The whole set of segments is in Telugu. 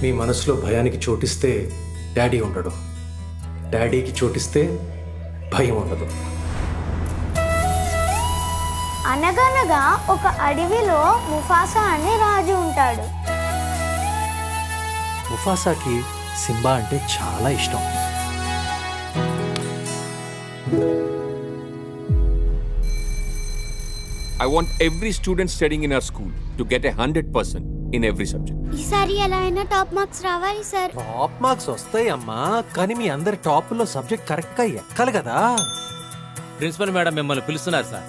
నీ మనసులో భయానికి చోటిస్తే డాడీ ఉండడు, డాడీకి చోటిస్తే భయం ఉండదు. అనగనగా ఒక అడవిలో ముఫాసా అనే రాజు ఉంటాడు. ముఫాసాకి సింబా అంటే చాలా ఇష్టం. I want every student studying in our school to get 100% in every subject. ఈసారి ఎలా అయినా టాప్ మార్క్స్ రావాలి సార్. టాప్ మార్క్స్ వస్తాయి అమ్మా, కానీ మీ అందరి టాప్ లో సబ్జెక్ట్ కరెక్ట్ గా ఎక్కాలి కదా. ప్రిన్సిపల్ మేడం మిమ్మల్ని పిలుస్తున్నారు sir.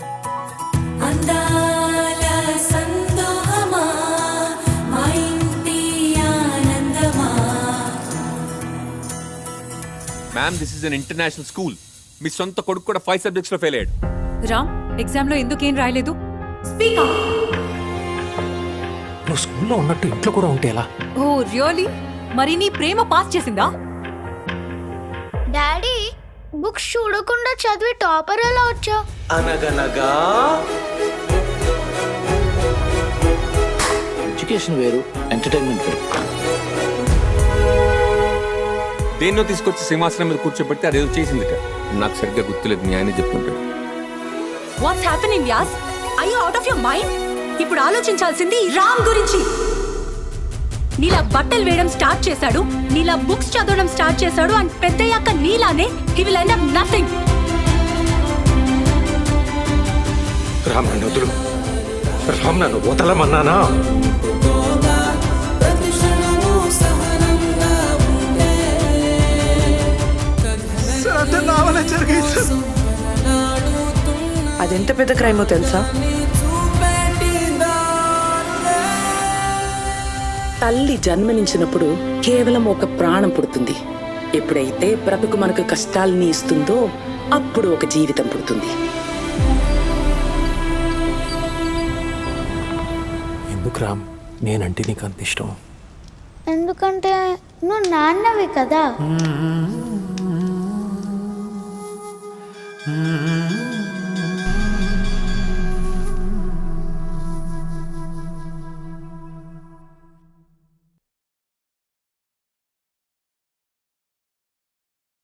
Ma'am, this is an international school. మీ సొంత కొడుకు కూడా 5 subjects లో ఫెయిల్ అయ్యాడు. రామ్, ఎగ్జామ్ లో ఎందుకేం రాయలేదు? Speak up. నువ్వు స్కూల్లో ఉన్నట్టు ఇంట్లో కూడా ఉంటే ఎలా? ఓ రియల్లీ? మరి నీ ప్రేమ పాస్ చేసిందా? డాడీ, బుక్స్ చూడకుండా చదివి టాపర్ ఎలా వచ్చావు? అనగనగా ఎడ్యుకేషన్ వేరు, ఎంటర్టైన్మెంట్ వేరు. దేన్నో తీసుకొచ్చి సింహాసనం మీద కూర్చోబెడితే అదేదో చేసిందిట. నాకు సరిగ్గా గుర్తులేదు, మీ ఆయన చెప్తుంటాడు. What's happening as? I you out of your mind? ఇప్పుడు ఆలోచించాల్సింది రామ్ గురించి. నీలా బట్టలు వేయడం స్టార్ట్ చేశాడు, నీలా బుక్స్ చదవడం స్టార్ట్ చేశాడు, అండ్ పెద్దయ్యాక నీలానే he will end up nothing. Ram నన్ను వదులు, రామ్ నన్ను వదలమన్నానా? అదెంత పెద్ద క్రైమో తెలుసా? తల్లి జన్మనించినప్పుడు కేవలం ఒక ప్రాణం పుడుతుంది. ఎప్పుడైతే బ్రతుకు మనకు కష్టాల్ని ఇస్తుందో అప్పుడు ఒక జీవితం పుడుతుంది. ఎందుకు రామ్ నేనంటే నీకు అంత ఇష్టం? ఎందుకంటే నువ్వు నాన్నవి కదా.